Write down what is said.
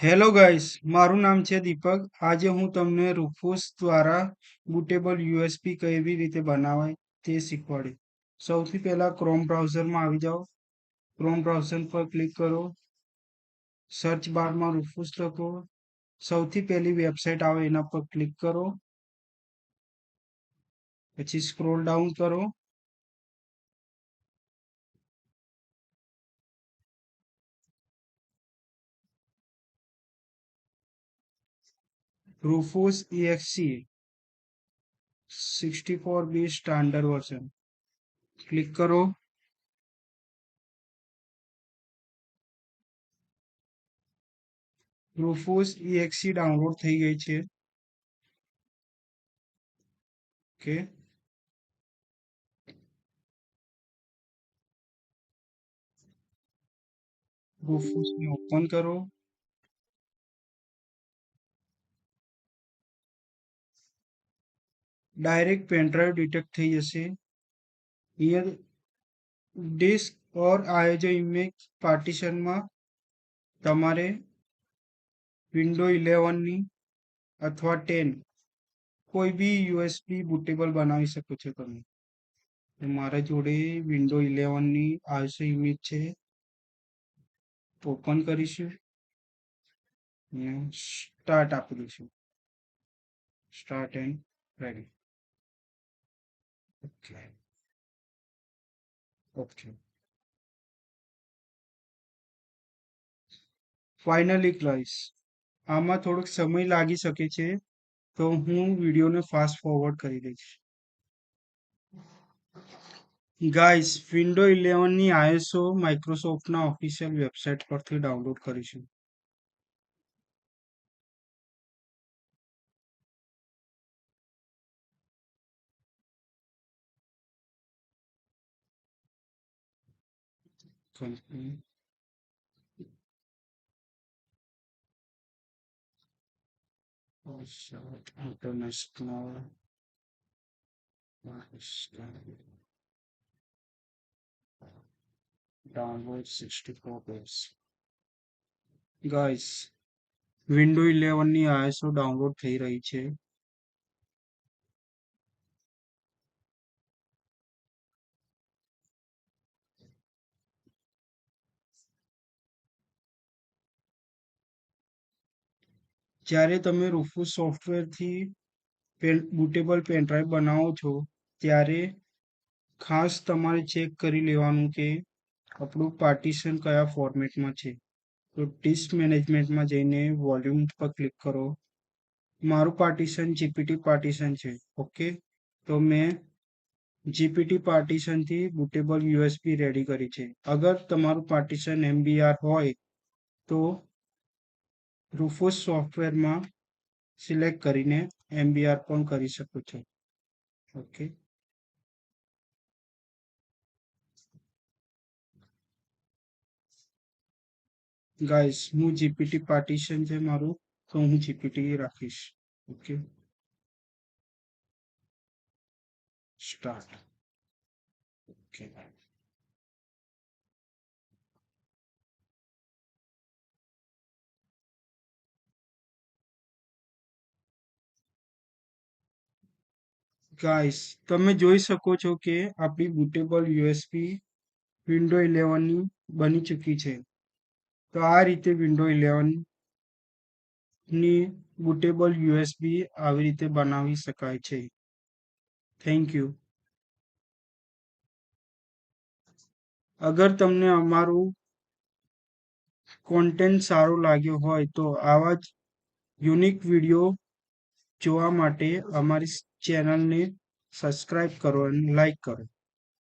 Hello guys, મારું નામ છે દીપક. આજે હું તમને રૂફોસ દ્વારા બુટેબલ યુએસબી કેવી રીતે બનાવાય તે શીખવાડીશ. સૌથી પહેલા ક્રોમ બ્રાઉઝરમાં આવી જાઓ. ક્રોમ બ્રાઉઝર પર ક્લિક કરો. સર્ચ બારમાં રૂફોસ લખો. સૌથી પહેલી વેબસાઇટ આવે એના પર ક્લિક કરો. પછી સ્ક્રોલ ડાઉન કરો. રૂફોસ EXE 64 bit standard version click કરો. રૂફોસ EXE ડાઉનલોડ થઈ ગઈ છે. ઓકે, રૂફોસને ઓપન કરો. डायरेक्ट पेन ड्राइव डिटेक्ट થઈ જશે. હિયર ડિસ્ક ઓર આ જે ઇમેજ પાર્ટીશનમાં તમારે વિન્ડો 11 ની અથવા 10 કોઈ બી યુએસબી બુટેબલ બનાવી શકો છો તમે. તો મારા જોડે વિન્ડો 11 ની આઈસો ઇમેજ છે. ઓપન કરીશું અને સ્ટાર્ટ આપી દઈશું. Start and ready. Okay okay, finally class. આમાં થોડોક સમય લાગી શકે છે, તો હું વિડીયોને ફાસ્ટ ફોરવર્ડ કરી દઈશ. ગાઈસ, વિન્ડો 11 ની આઈએસઓ માઇક્રોસોફ્ટના ઓફિશિયલ વેબસાઇટ પરથી ડાઉનલોડ કરીશું. Company international download 64 page. Guys, window 11 ની આઈએસઓ ડાઉનલોડ થઈ રહી છે. જ્યારે તમે રૂફોસ સોફ્ટવેરથી બુટેબલ પેનડ્રાઈવ બનાવો છો, ત્યારે ખાસ તમારે ચેક કરી લેવાનું કે આપણું પાર્ટીશન કયા ફોર્મેટમાં છે. તો ડિસ્ક મેનેજમેન્ટમાં જઈને વોલ્યુમ પર ક્લિક કરો. મારું પાર્ટીશન જીપીટી પાર્ટીશન છે. ઓકે, તો મેં જીપીટી પાર્ટીશનથી બુટેબલ યુએસબી રેડી કરી છે. અગર તમારું પાર્ટીશન MBR હોય તો રૂફોસ સોફ્ટવેરમાં સિલેક્ટ કરીને MBR પણ કરી શકો છો. ઓકે, ગાઈસ, હું જીપીટી પાર્ટીશન છે મારું, તો હું જીપીટી રાખીશ. Okay, start. ઓકે ગાઈસ, તમે જોઈ શકો છો કે આપણી બુટેબલ યુએસબી વિન્ડો 11 ની બની ચૂકી છે. તો આ રીતે વિન્ડો 11 ની બુટેબલ યુએસબી આવી રીતે બનાવી શકાય છે. Thank you. અગર તમને અમારું કોન્ટેન્ટ સારું લાગ્યું હોય તો આવા જ યુનિક વિડીયો જોવા માટે અમારી ચેનલને સબસ્ક્રાઇબ કરો અને લાઈક કરો.